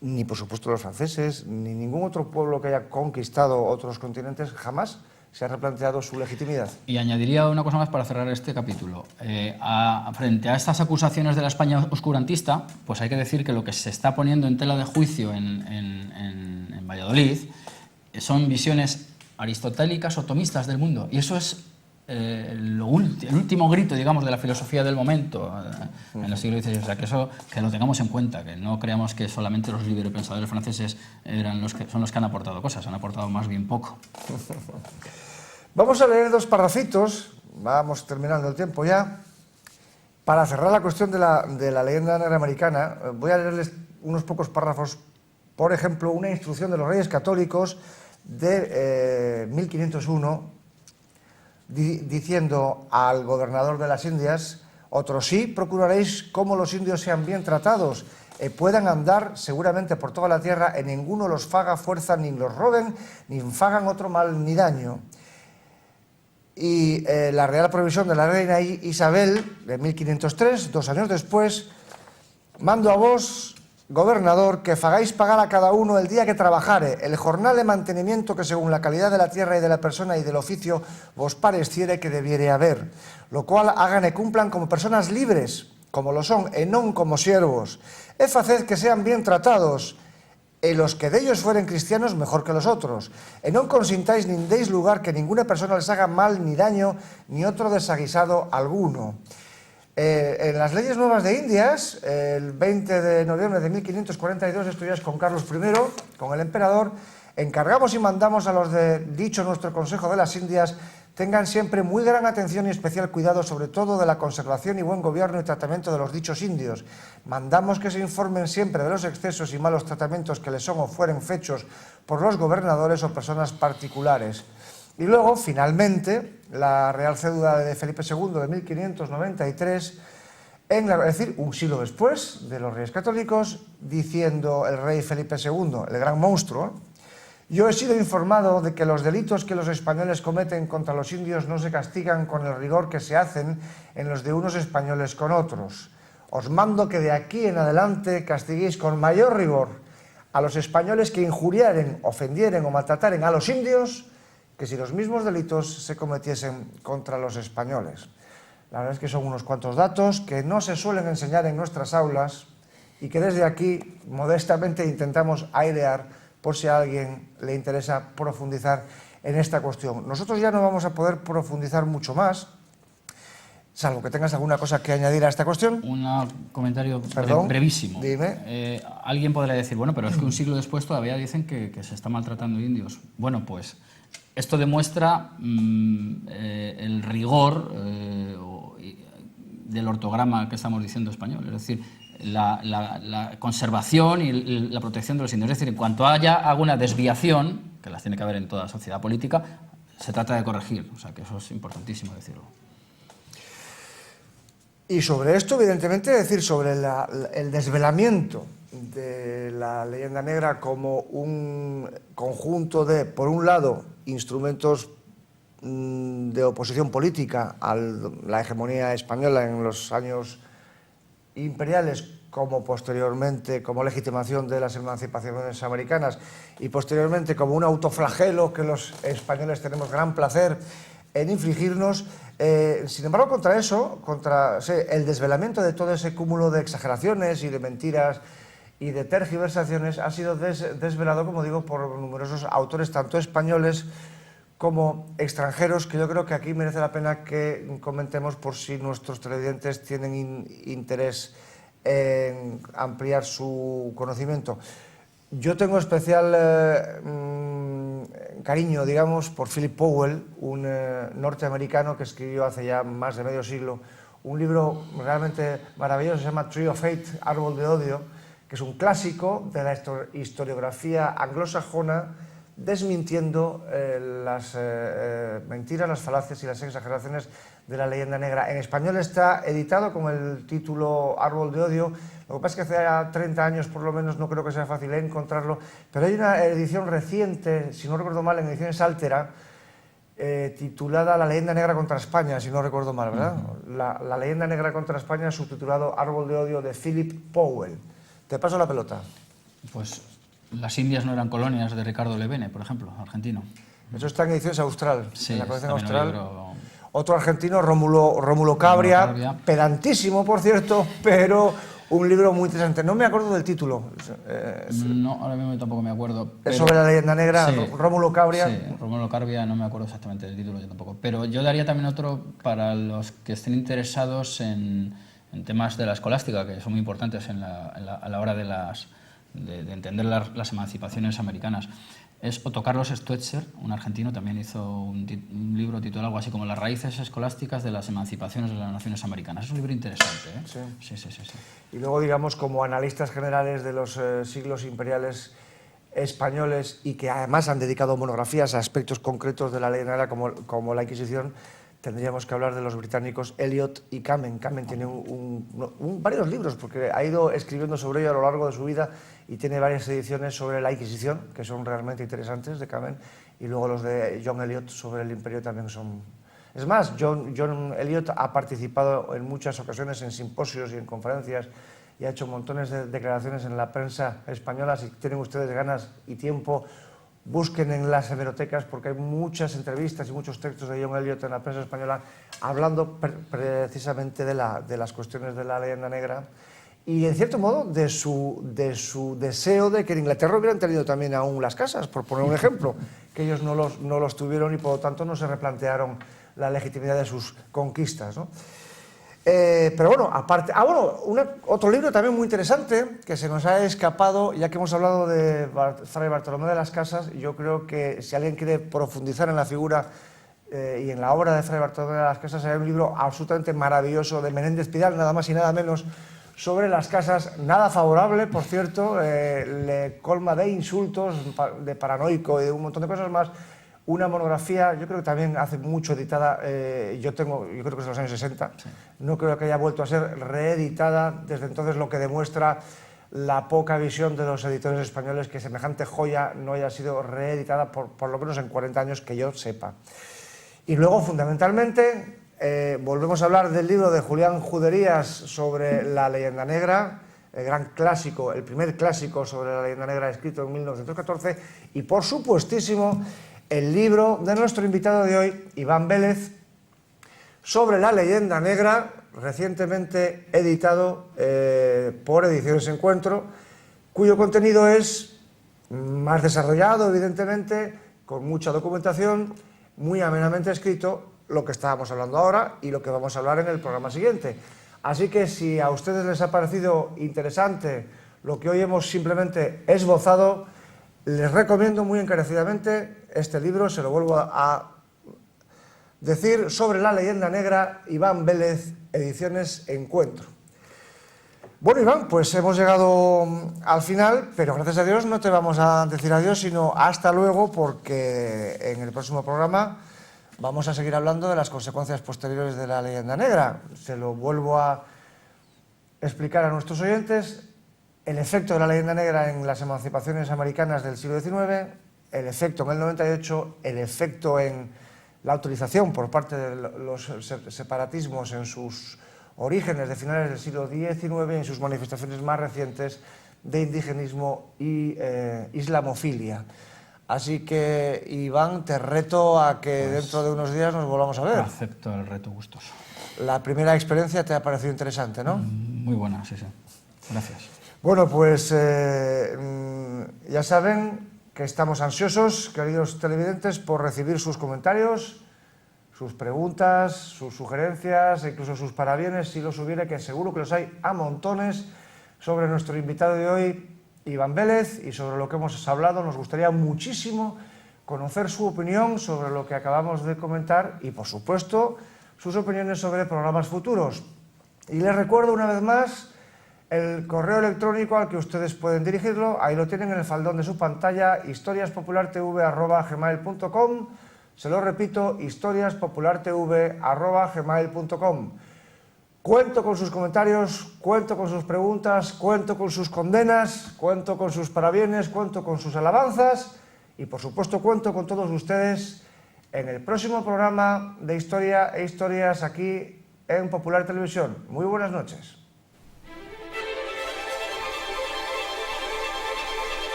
ni por supuesto los franceses, ni ningún otro pueblo que haya conquistado otros continentes, jamás se ha replanteado su legitimidad. Y añadiría una cosa más para cerrar este capítulo. Frente a estas acusaciones de la España oscurantista, pues hay que decir que lo que se está poniendo en tela de juicio en Valladolid son visiones aristotélicas o tomistas del mundo. Y eso es el último grito, digamos, de la filosofía del momento en el siglo XVI. O sea, que eso que lo tengamos en cuenta, que no creamos que solamente los librepensadores franceses son los que han aportado cosas, han aportado más bien poco. Vamos a leer dos parrafitos, vamos terminando el tiempo ya. Para cerrar la cuestión de la leyenda negra americana, voy a leerles unos pocos párrafos. Por ejemplo, una instrucción de los Reyes Católicos de 1501, diciendo al gobernador de las Indias: otros sí procuraréis como los indios sean bien tratados, puedan andar seguramente por toda la tierra, en ninguno los faga fuerza, ni los roben, ni fagan otro mal ni daño. Y la Real Provisión de la reina Isabel, de 1503, 2 años después: mando a vos, gobernador, que fagáis pagar a cada uno el día que trabajare, el jornal de mantenimiento que según la calidad de la tierra y de la persona y del oficio vos pareciere que debiere haber, lo cual hagan y cumplan como personas libres, como lo son, e non como siervos. E faced que sean bien tratados, e los que dellos fueren cristianos mejor que los otros, e non consintáis nin deis lugar que ninguna persona les haga mal ni daño, ni otro desaguisado alguno. En las leyes nuevas de Indias, el 20 de noviembre de 1542, esto ya es con Carlos I, con el emperador, encargamos y mandamos a los de dicho nuestro Consejo de las Indias tengan siempre muy gran atención y especial cuidado, sobre todo de la conservación y buen gobierno y tratamiento de los dichos indios. Mandamos que se informen siempre de los excesos y malos tratamientos que les son o fueren fechos por los gobernadores o personas particulares. Y luego, finalmente, la Real Cédula de Felipe II de 1593, es decir, un siglo después de los Reyes Católicos, diciendo el rey Felipe II, el gran monstruo: yo he sido informado de que los delitos que los españoles cometen contra los indios no se castigan con el rigor que se hacen en los de unos españoles con otros. Os mando que de aquí en adelante castiguéis con mayor rigor a los españoles que injuriaren, ofendieren o maltrataren a los indios, que si los mismos delitos se cometiesen contra los españoles. La verdad es que son unos cuantos datos que no se suelen enseñar en nuestras aulas y que desde aquí modestamente intentamos airear por si a alguien le interesa profundizar en esta cuestión. Nosotros ya no vamos a poder profundizar mucho más, salvo que tengas alguna cosa que añadir a esta cuestión. Un comentario brevísimo. Dime. Alguien podría decir, bueno, pero es que un siglo después todavía dicen que se está maltratando indios. Bueno, pues esto demuestra el rigor del ortograma que estamos diciendo español, es decir, la conservación y la protección de los indios. Es decir, en cuanto haya alguna desviación, que las tiene que haber en toda sociedad política, se trata de corregir. O sea, que eso es importantísimo decirlo. Y sobre esto, evidentemente, decir sobre el desvelamiento de la leyenda negra como un conjunto de, por un lado, instrumentos de oposición política a la hegemonía española en los años imperiales, como posteriormente como legitimación de las emancipaciones americanas y posteriormente como un autoflagelo que los españoles tenemos gran placer en infligirnos. Sin embargo, contra eso, contra el desvelamiento de todo ese cúmulo de exageraciones y de mentiras y de tergiversaciones, ha sido desvelado, como digo, por numerosos autores, tanto españoles como extranjeros, que yo creo que aquí merece la pena que comentemos por si nuestros televidentes tienen interés en ampliar su conocimiento. Yo tengo especial cariño, digamos, por Philip Powell, un norteamericano que escribió hace ya más de medio siglo un libro realmente maravilloso, se llama Tree of Hate, Árbol de Odio, que es un clásico de la historiografía anglosajona, desmintiendo las mentiras, las falacias y las exageraciones de la leyenda negra. En español está editado con el título Árbol de Odio. Lo que pasa es que hace ya 30 años por lo menos no creo que sea fácil encontrarlo, pero hay una edición reciente, si no recuerdo mal, en Ediciones Altera, titulada La leyenda negra contra España, si no recuerdo mal, ¿verdad? La leyenda negra contra España, subtitulado Árbol de Odio, de Philip Powell. Te paso la pelota. Pues Las Indias no eran colonias, de Ricardo Levene, por ejemplo, argentino. Eso está en ediciones Austral, Sí, en la colección también un Austral. libro. Otro argentino, Rómulo Cabria, pedantísimo, por cierto, pero un libro muy interesante. No me acuerdo del título. No, ahora mismo tampoco me acuerdo. Es sobre la leyenda negra, sí, Rómulo Cabria. Sí, Rómulo Cabria, no me acuerdo exactamente del título, yo tampoco. Pero yo daría también otro para los que estén interesados en temas de la escolástica, que son muy importantes a la hora de entender las emancipaciones americanas. Es Otto Carlos Stoetzer, un argentino, también hizo un libro titulado algo así como Las raíces escolásticas de las emancipaciones de las naciones americanas. Es un libro interesante, ¿eh? Sí. Sí. Y luego, digamos, como analistas generales de los siglos imperiales españoles y que además han dedicado monografías a aspectos concretos de la ley negra como la Inquisición, tendríamos que hablar de los británicos Eliot y Kamen. Kamen tiene varios libros porque ha ido escribiendo sobre ello a lo largo de su vida y tiene varias ediciones sobre la Inquisición, que son realmente interesantes, de Kamen, y luego los de John Eliot sobre el Imperio también son... Es más, John Eliot ha participado en muchas ocasiones en simposios y en conferencias y ha hecho montones de declaraciones en la prensa española. Si tienen ustedes ganas y tiempo, busquen en las hemerotecas porque hay muchas entrevistas y muchos textos de John Eliot en la prensa española hablando precisamente de las cuestiones de la leyenda negra y, en cierto modo, de su deseo de que en Inglaterra hubieran tenido también aún las casas, por poner un ejemplo, que ellos no los tuvieron y, por lo tanto, no se replantearon la legitimidad de sus conquistas, ¿no? Pero bueno, aparte... otro libro también muy interesante que se nos ha escapado, ya que hemos hablado de Fray Bartolomé de las Casas. Yo creo que si alguien quiere profundizar en la figura y en la obra de Fray Bartolomé de las Casas, hay un libro absolutamente maravilloso de Menéndez Pidal, nada más y nada menos, sobre las casas, nada favorable, por cierto, le colma de insultos, de paranoico y de un montón de cosas más. Una monografía, yo creo que también hace mucho editada, yo creo que es de los años 60, sí. No creo que haya vuelto a ser reeditada desde entonces, lo que demuestra la poca visión de los editores españoles que semejante joya no haya sido reeditada por lo menos en 40 años que yo sepa. Y luego, fundamentalmente, volvemos a hablar del libro de Julián Juderías sobre la leyenda negra, el gran clásico, el primer clásico sobre la leyenda negra escrito en 1914, y por supuestísimo el libro de nuestro invitado de hoy, Iván Vélez, sobre la leyenda negra, recientemente editado por Ediciones Encuentro, cuyo contenido es más desarrollado, evidentemente, con mucha documentación, muy amenamente escrito, lo que estábamos hablando ahora y lo que vamos a hablar en el programa siguiente. Así que si a ustedes les ha parecido interesante lo que hoy hemos simplemente esbozado, les recomiendo muy encarecidamente este libro, se lo vuelvo a decir, sobre la leyenda negra, Iván Vélez, Ediciones Encuentro. Bueno, Iván, pues hemos llegado al final, pero gracias a Dios no te vamos a decir adiós, sino hasta luego, porque en el próximo programa vamos a seguir hablando de las consecuencias posteriores de la leyenda negra. Se lo vuelvo a explicar a nuestros oyentes: el efecto de la leyenda negra en las emancipaciones americanas del siglo XIX, el efecto en el 98, el efecto en la utilización por parte de los separatismos en sus orígenes de finales del siglo XIX y en sus manifestaciones más recientes de indigenismo y islamofilia. Así que, Iván, te reto a que dentro de unos días nos volvamos a ver. Acepto el reto gustoso. La primera experiencia te ha parecido interesante, ¿no? Muy buena, sí. Gracias. Bueno, pues ya saben que estamos ansiosos, queridos televidentes, por recibir sus comentarios, sus preguntas, sus sugerencias e incluso sus parabienes, si los hubiera, que seguro que los hay a montones, sobre nuestro invitado de hoy, Iván Vélez, y sobre lo que hemos hablado. Nos gustaría muchísimo conocer su opinión sobre lo que acabamos de comentar y, por supuesto, sus opiniones sobre programas futuros. Y les recuerdo una vez más el correo electrónico al que ustedes pueden dirigirlo. Ahí lo tienen en el faldón de su pantalla: historiaspopulartv@gmail.com. Se lo repito, historiaspopulartv@gmail.com. Cuento con sus comentarios, cuento con sus preguntas, cuento con sus condenas, cuento con sus parabienes, cuento con sus alabanzas y, por supuesto, cuento con todos ustedes en el próximo programa de Historia e Historias aquí en Popular Televisión. Muy buenas noches.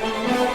Adiós.